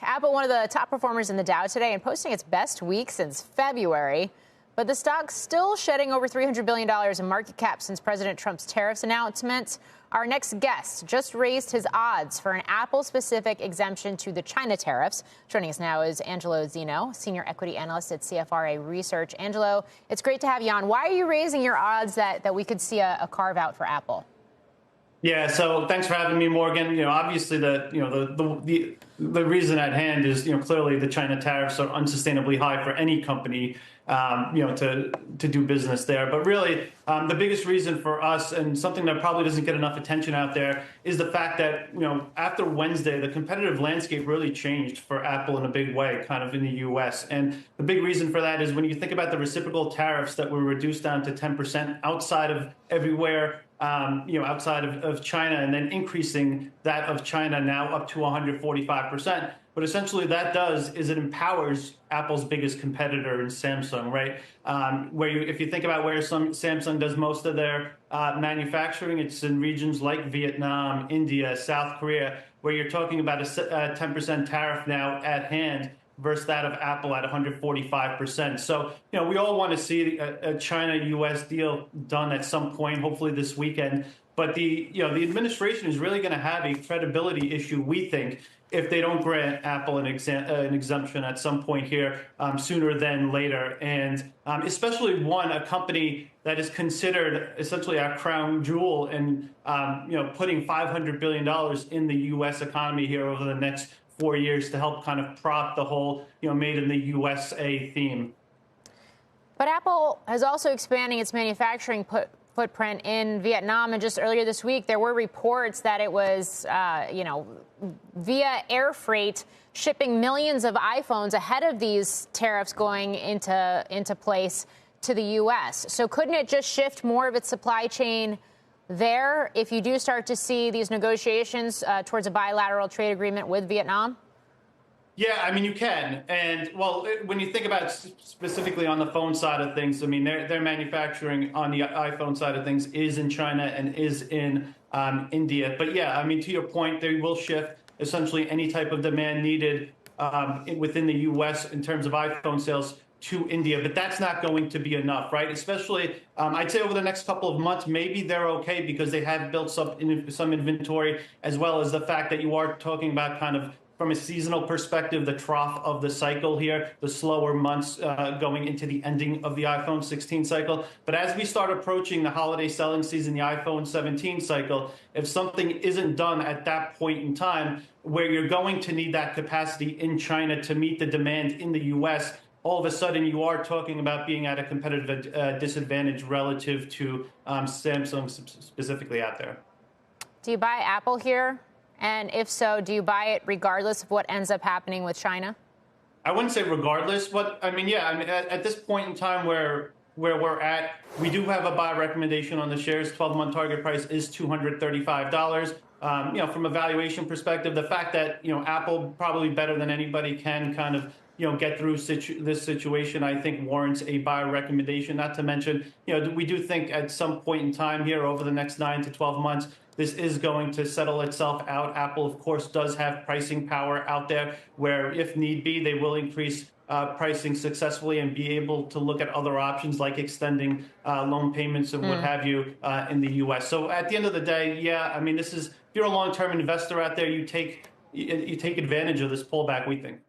Apple, one of the top performers in the Dow today and posting its best week since February. But the stock's still shedding over $300 billion in market cap since President Trump's tariffs announcement. Our next guest just raised his odds for an Apple-specific exemption to the China tariffs. Joining us now is Angelo Zino, senior equity analyst at CFRA Research. Angelo, it's great to have you on. Why are you raising your odds that we could see a carve-out for Apple? Yeah, so thanks for having me, Morgan. Obviously the reason at hand is, clearly the China tariffs are unsustainably high for any company, to do business there. But really, the biggest reason for us, and something that probably doesn't get enough attention out there, is the fact that, after Wednesday, the competitive landscape really changed for Apple in a big way, kind of in the U.S. And the big reason for that is when you think about the reciprocal tariffs that were reduced down to 10% outside of everywhere, outside of China, and then increasing that of China now up to 145%. What essentially that does is it empowers Apple's biggest competitor in Samsung, right? If you think about where Samsung does most of their manufacturing, it's in regions like Vietnam, India, South Korea, where you're talking about a 10% tariff now at hand versus that of Apple at 145%. So, we all want to see a China-U.S. deal done at some point, hopefully this weekend. But the administration is really going to have a credibility issue, we think, if they don't grant Apple an exemption at some point here sooner than later. And especially a company that is considered essentially our crown jewel and, putting $500 billion in the U.S. economy here over the next 4 years to help kind of prop the whole, made in the USA theme. But Apple is also expanding its manufacturing footprint in Vietnam. And just earlier this week, there were reports that it was, via air freight, shipping millions of iPhones ahead of these tariffs going into place to the U.S. So couldn't it just shift more of its supply chain there if you do start to see these negotiations towards a bilateral trade agreement with Vietnam? Yeah, I mean, you can. And, well, when you think about specifically on the phone side of things, I mean, their manufacturing on the iPhone side of things is in China and is in India. But, yeah, I mean, to your point, they will shift essentially any type of demand needed within the U.S. in terms of iPhone sales to India, but that's not going to be enough, right? Especially, I'd say over the next couple of months, maybe they're okay because they have built some inventory, as well as the fact that you are talking about kind of from a seasonal perspective, the trough of the cycle here, the slower months going into the ending of the iPhone 16 cycle. But as we start approaching the holiday selling season, the iPhone 17 cycle, if something isn't done at that point in time, where you're going to need that capacity in China to meet the demand in the U.S., all of a sudden you are talking about being at a competitive disadvantage relative to Samsung specifically out there. Do you buy Apple here? And if so, do you buy it regardless of what ends up happening with China? I wouldn't say regardless, but I mean, yeah, I mean, at this point in time where we're at, we do have a buy recommendation on the shares. 12-month target price is $235. From a valuation perspective, the fact that, Apple probably better than anybody can kind of, get through this situation, I think warrants a buy recommendation. Not to mention, we do think at some point in time here over the next 9 to 12 months, this is going to settle itself out. Apple, of course, does have pricing power out there where, if need be, they will increase pricing successfully and be able to look at other options like extending loan payments and what have you in the U.S. So at the end of the day, yeah, I mean, if you're a long-term investor out there, you take advantage of this pullback, we think.